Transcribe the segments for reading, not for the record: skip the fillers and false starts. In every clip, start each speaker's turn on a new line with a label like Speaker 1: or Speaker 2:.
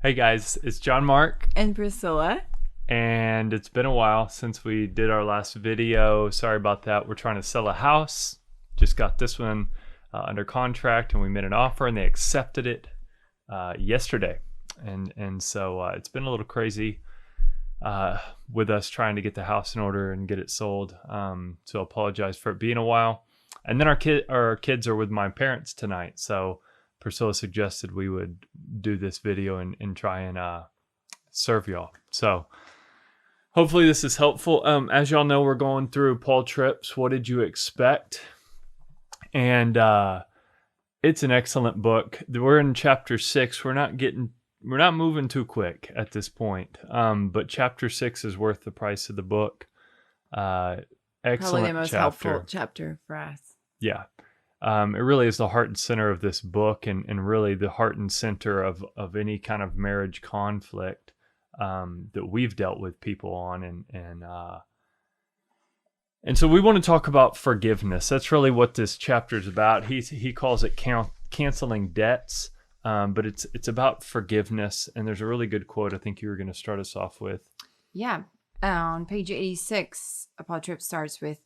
Speaker 1: Hey guys, it's John Mark,
Speaker 2: And Priscilla.
Speaker 1: and it's been a while since we did our last video. Sorry about that. We're trying to sell a house. Just got this one under contract, and we made an offer, and they accepted it yesterday. And so it's been a little crazy with us trying to get the house in order and get it sold. So I apologize for it being a while. And then our kids are with my parents tonight, so Priscilla suggested we would do this video and try and serve y'all. So hopefully this is helpful. As y'all know, we're going through Paul Tripp's What Did You Expect? And it's an excellent book. We're in chapter 6. We're not moving too quick at this point. But chapter 6 is worth the price of the book. Excellent.
Speaker 2: Probably the most
Speaker 1: chapter.
Speaker 2: helpful chapter for us.
Speaker 1: Yeah. It really is the heart and center of this book, and really the heart and center of any kind of marriage conflict that we've dealt with people on. And so we want to talk about forgiveness. That's really what this chapter is about. He calls it canceling debts, but it's about forgiveness. And there's a really good quote I think you were going to start us off with.
Speaker 2: Yeah. On page 86, Paul Tripp starts with,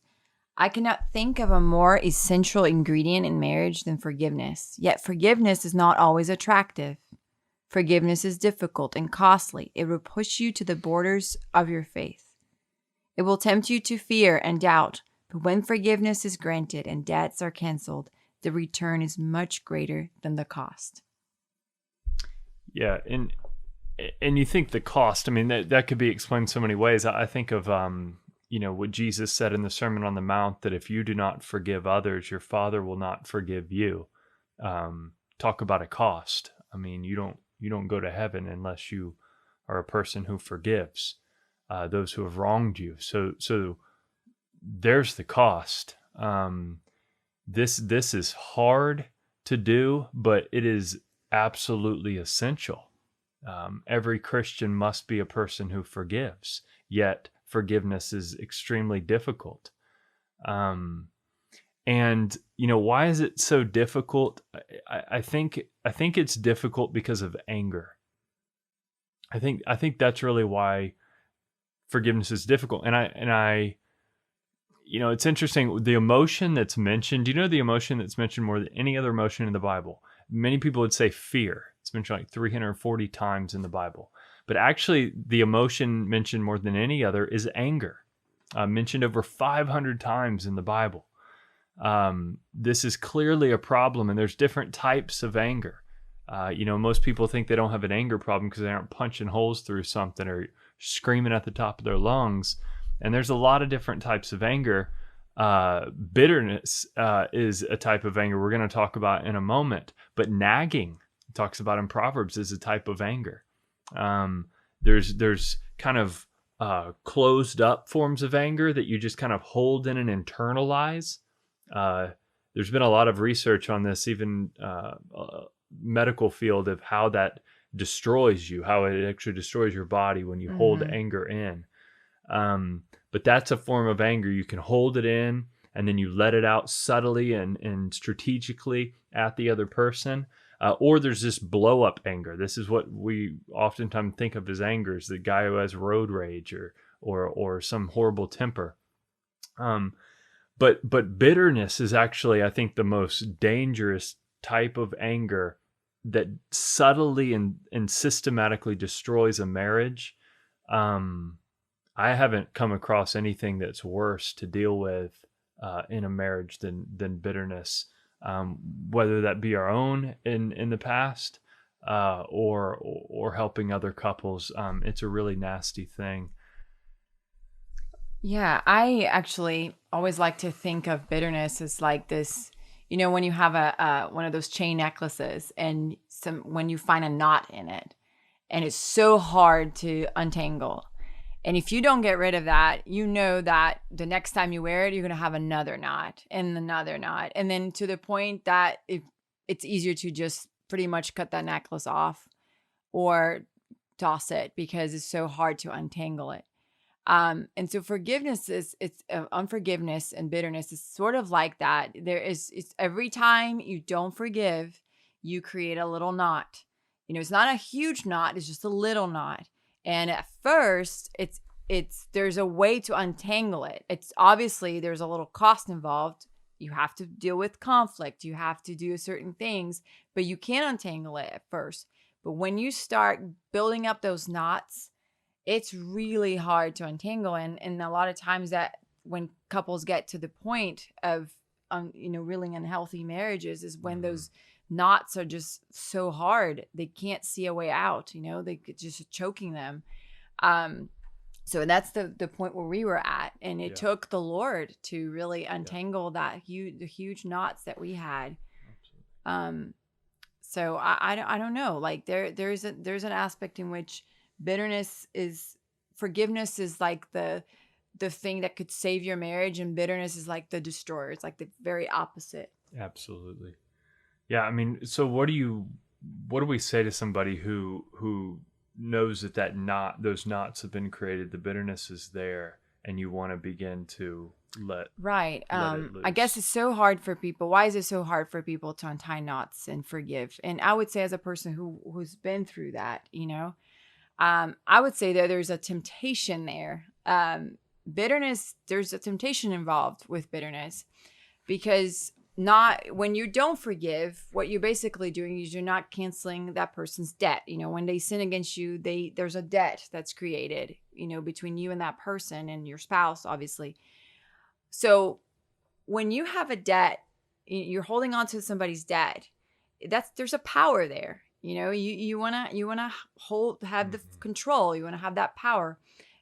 Speaker 2: I cannot think of a more essential ingredient in marriage than forgiveness. Yet forgiveness is not always attractive. Forgiveness is difficult and costly. It will push you to the borders of your faith. It will tempt you to fear and doubt. But when forgiveness is granted and debts are canceled, the return is much greater than the cost.
Speaker 1: Yeah, and you think the cost, I mean, that could be explained so many ways. I think of what Jesus said in the Sermon on the Mount, that if you do not forgive others, your Father will not forgive you. Talk about a cost. I mean, you don't go to heaven unless you are a person who forgives those who have wronged you. So there's the cost. This is hard to do, but it is absolutely essential. Every Christian must be a person who forgives, yet forgiveness is extremely difficult. And why is it so difficult? I think it's difficult because of anger. I think that's really why forgiveness is difficult. And I it's interesting, the emotion that's mentioned. Do you know the emotion that's mentioned more than any other emotion in the Bible? Many people would say fear. It's mentioned like 340 times in the Bible. But actually, the emotion mentioned more than any other is anger, mentioned over 500 times in the Bible. This is clearly a problem, and there's different types of anger. Most people think they don't have an anger problem because they aren't punching holes through something or screaming at the top of their lungs. And there's a lot of different types of anger. Bitterness is a type of anger we're going to talk about in a moment. But nagging, it talks about in Proverbs, is a type of anger. There's kind of closed up forms of anger that you just kind of hold in and internalize. There's been a lot of research on this, even medical field, of how that destroys you, how it actually destroys your body when you hold anger in. But that's a form of anger. You can hold it in and then you let it out subtly and strategically at the other person. Or there's this blow up anger. This is what we oftentimes think of as anger, is the guy who has road rage or some horrible temper. But bitterness is actually, I think, the most dangerous type of anger that subtly and systematically destroys a marriage. I haven't come across anything that's worse to deal with in a marriage than bitterness. Whether that be our own in the past or helping other couples. It's a really nasty thing.
Speaker 2: Yeah, I actually always like to think of bitterness as like this, when you have a one of those chain necklaces and when you find a knot in it and it's so hard to untangle. And if you don't get rid of that, that the next time you wear it, you're going to have another knot and another knot. And then to the point that it's easier to just pretty much cut that necklace off or toss it because it's so hard to untangle it. And so forgiveness unforgiveness and bitterness is sort of like that. It's every time you don't forgive, you create a little knot It's not a huge knot, it's just a little knot. And at first, there's a way to untangle it. It's obviously there's a little cost involved. You have to deal with conflict. You have to do certain things, but you can untangle it at first. But when you start building up those knots, it's really hard to untangle. And a lot of times that when couples get to the point of, really unhealthy marriages is when those knots are just so hard. They can't see a way out, they just choking them. So that's the point where we were at. And it took the Lord to really untangle the huge knots that we had. So I don't know, like there's an aspect in which forgiveness is like the thing that could save your marriage, and bitterness is like the destroyer. It's like the very opposite.
Speaker 1: Absolutely. Yeah. I mean, so what do we say to somebody who knows those knots have been created, the bitterness is there, and you want to begin to let it loose?
Speaker 2: I guess it's so hard for people. Why is it so hard for people to untie knots and forgive? And I would say, as a person who's been through that, I would say that there's a temptation there. Bitterness, there's a temptation involved with bitterness, because when you don't forgive, what you're basically doing is you're not canceling that person's debt. When they sin against you, there's a debt that's created, between you and that person and your spouse, obviously. So when you have a debt, you're holding on to somebody's debt. There's a power there. You wanna have the control. You wanna have that power.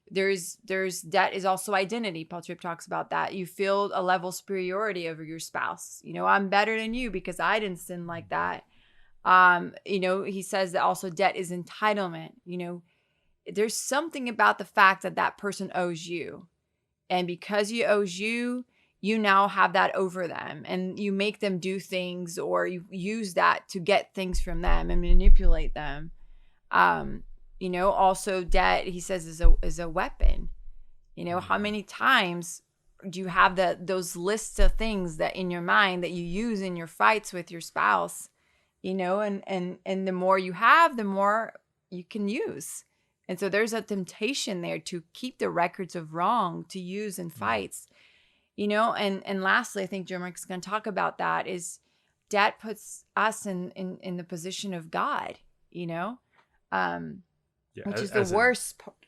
Speaker 2: There's debt is also identity. Paul Tripp talks about that. You feel a level of superiority over your spouse. I'm better than you because I didn't sin like that. He says that also debt is entitlement. There's something about the fact that person owes you. And because he owes you, you now have that over them, and you make them do things, or you use that to get things from them and manipulate them. Also debt, he says, is a weapon. How many times do you have those lists of things that in your mind that you use in your fights with your spouse, and the more you have, the more you can use. And so there's a temptation there to keep the records of wrong to use in fights, and lastly, I think Jeremiah's going to talk about that, is debt puts us in the position of God, which is the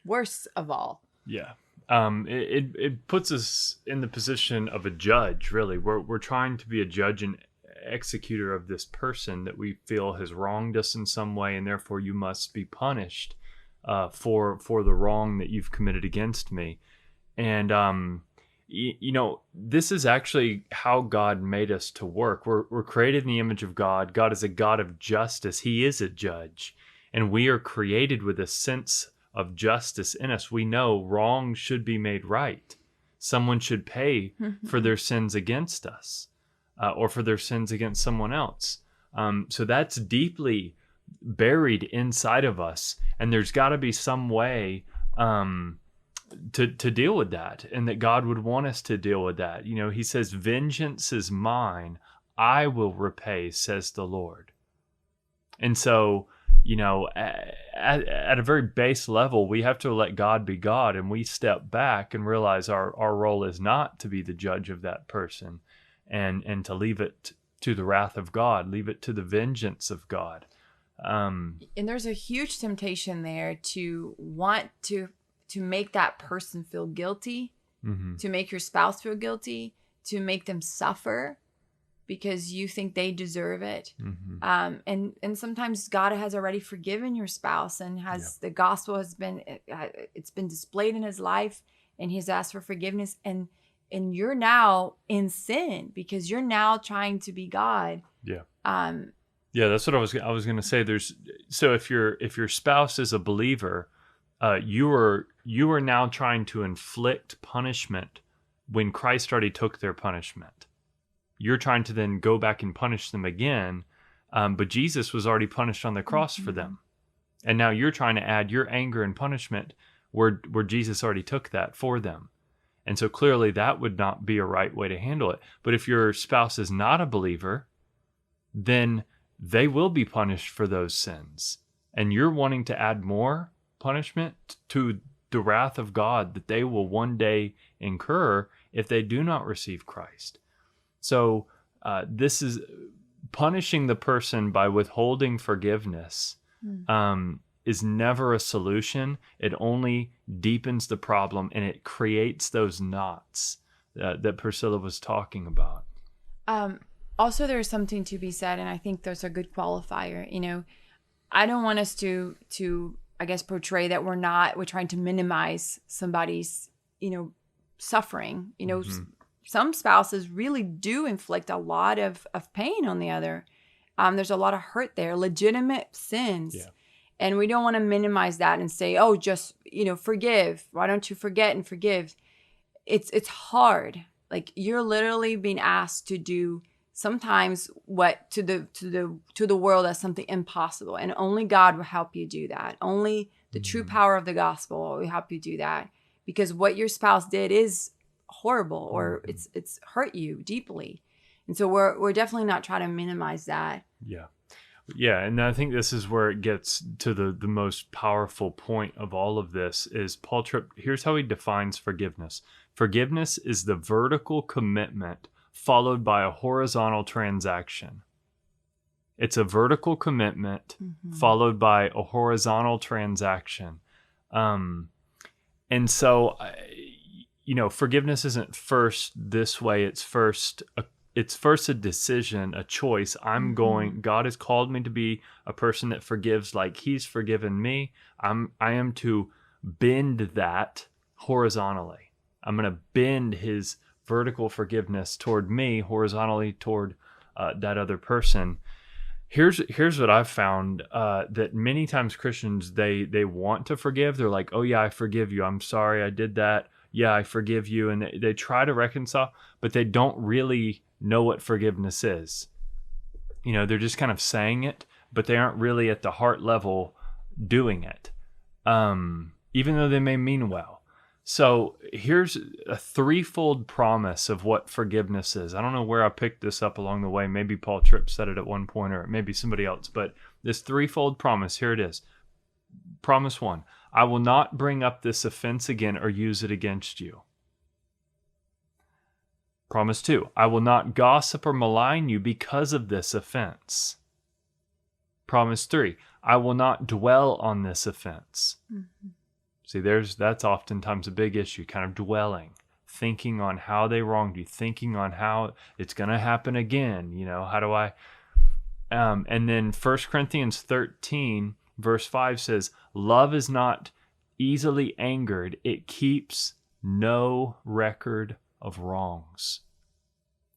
Speaker 2: worst of all.
Speaker 1: Yeah. It puts us in the position of a judge, really. We're trying to be a judge and executor of this person that we feel has wronged us in some way, and therefore you must be punished for the wrong that you've committed against me. And this is actually how God made us to work. We're created in the image of God. God is a God of justice. He is a judge. And we are created with a sense of justice in us. We know wrong should be made right. Someone should pay for their sins against us, or for their sins against someone else. So that's deeply buried inside of us. And there's got to be some way to deal with that, and that God would want us to deal with that. He says, "Vengeance is mine, I will repay, says the Lord." And so, at a very base level, we have to let God be God, and we step back and realize our role is not to be the judge of that person, and to leave it to the wrath of God, leave it to the vengeance of God.
Speaker 2: And there's a huge temptation there to want to make that person feel guilty, to make your spouse feel guilty, to make them suffer because you think they deserve it. And sometimes God has already forgiven your spouse, and the gospel has been displayed in his life, and he's asked for forgiveness, and you're now in sin because you're now trying to be God.
Speaker 1: Yeah, that's what I was going to say. So if your spouse is a believer, you are now trying to inflict punishment when Christ already took their punishment. You're trying to then go back and punish them again, but Jesus was already punished on the cross for them, and now you're trying to add your anger and punishment where Jesus already took that for them. And so clearly that would not be a right way to handle it. But if your spouse is not a believer, then they will be punished for those sins. and you're wanting to add more punishment to the wrath of God that they will one day incur if they do not receive Christ. So this is punishing the person by withholding forgiveness is never a solution. It only deepens the problem, and it creates those knots that Priscilla was talking about.
Speaker 2: Also, there's something to be said, and I think there's a good qualifier. You know, I don't want us to I guess portray that we're trying to minimize somebody's, you know, suffering. You know, some spouses really do inflict a lot of pain on the other. There's a lot of hurt there, legitimate sins. Yeah. And we don't want to minimize that and say, oh, just, you know, forgive. Why don't you forget and forgive? It's hard. Like, you're literally being asked to do sometimes what to the world as something impossible, and only God will help you do that. Only the true power of the gospel will help you do that, because what your spouse did is horrible, or it's hurt you deeply. And so we're definitely not trying to minimize that.
Speaker 1: Yeah, and I think this is where it gets to the most powerful point of all of this is Paul Tripp. Here's how he defines forgiveness. Forgiveness is the vertical commitment followed by a horizontal transaction. It's a vertical commitment followed by a horizontal transaction. And so, you know, forgiveness isn't first this way. It's first a decision, a choice. God has called me to be a person that forgives like he's forgiven me. I am to bend that horizontally. I'm going to bend his vertical forgiveness toward me, horizontally toward that other person. Here's what I've found, that many times Christians, they want to forgive. They're like, oh yeah, I forgive you. I'm sorry I did that. Yeah, I forgive you. And they try to reconcile, but they don't really know what forgiveness is. You know, they're just kind of saying it, but they aren't really at the heart level doing it, even though they may mean well. So here's a threefold promise of what forgiveness is. I don't know where I picked this up along the way. Maybe Paul Tripp said it at one point, or maybe somebody else, but this threefold promise, here it is. Promise 1, I will not bring up this offense again or use it against you. Promise 2, I will not gossip or malign you because of this offense. Promise 3, I will not dwell on this offense. See, that's oftentimes a big issue, kind of dwelling, thinking on how they wronged you, thinking on how it's going to happen again. You know, how do I? And then 1 Corinthians 13, verse 5 says, love is not easily angered. It keeps no record of wrongs.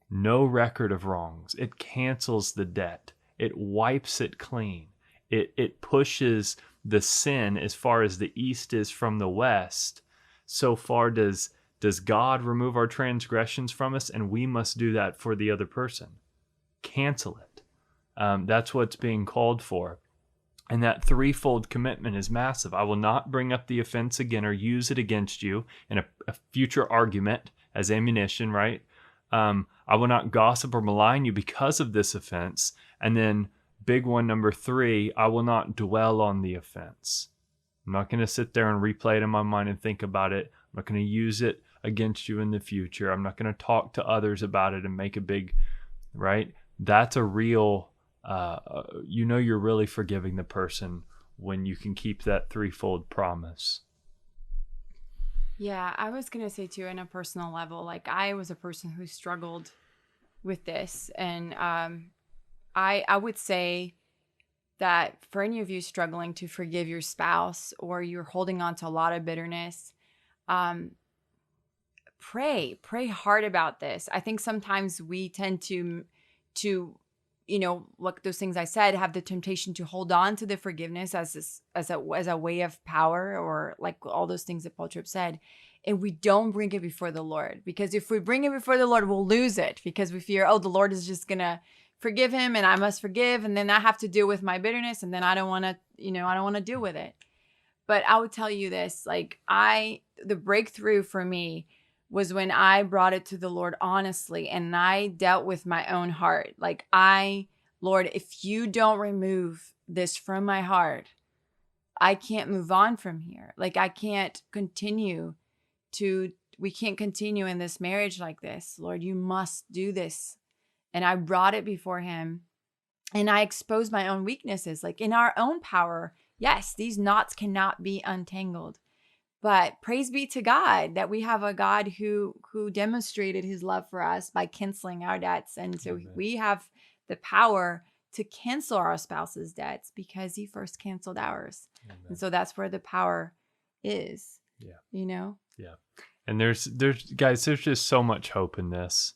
Speaker 1: No record of wrongs. It cancels the debt. It wipes it clean. It pushes the sin as far as the east is from the west. So far does God remove our transgressions from us, and we must do that for the other person. Cancel it. That's what's being called for. And that threefold commitment is massive. I will not bring up the offense again or use it against you in a future argument as ammunition, right? I will not gossip or malign you because of this offense. And then big one, number 3, I will not dwell on the offense. I'm not going to sit there and replay it in my mind and think about it. I'm not going to use it against you in the future. I'm not going to talk to others about it and make a big, right? That's a real, you're really forgiving the person when you can keep that threefold promise.
Speaker 2: Yeah, I was going to say too, on a personal level, like I was a person who struggled with this. And I would say that for any of you struggling to forgive your spouse, or you're holding on to a lot of bitterness, pray hard about this. I think sometimes we tend to, like those things I said, have the temptation to hold on to the forgiveness as a way of power, or like all those things that Paul Tripp said. And we don't bring it before the Lord, because if we bring it before the Lord, we'll lose it, because we fear, the Lord is just going to forgive him and I must forgive. And then I have to deal with my bitterness. And then I don't want to deal with it. But I would tell you this, like the breakthrough for me was when I brought it to the Lord honestly, and I dealt with my own heart. Like Lord, if you don't remove this from my heart, I can't move on from here. Like I can't continue we can't continue in this marriage like this. Lord, you must do this. And I brought it before him and I exposed my own weaknesses. Like in our own power, yes, these knots cannot be untangled. But praise be to God that we have a God who demonstrated his love for us by canceling our debts. And so
Speaker 1: Amen.
Speaker 2: we have the power to cancel our spouse's debts because he first canceled ours.
Speaker 1: Amen.
Speaker 2: And so that's where the power is.
Speaker 1: Yeah.
Speaker 2: You know?
Speaker 1: Yeah. And there's guys, there's just so much hope in this.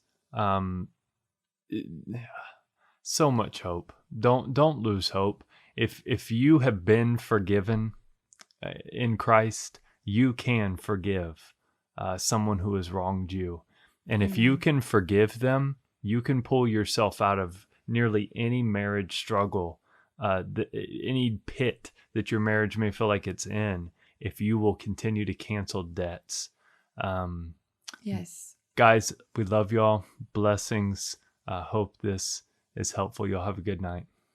Speaker 1: So much hope. Don't lose hope. If you have been forgiven in Christ, you can forgive someone who has wronged you. And if you can forgive them, you can pull yourself out of nearly any marriage struggle, any pit that your marriage may feel like it's in, if you will continue to cancel debts.
Speaker 2: Yes.
Speaker 1: Guys, we love y'all. Blessings. Hope this is helpful. Y'all have a good night.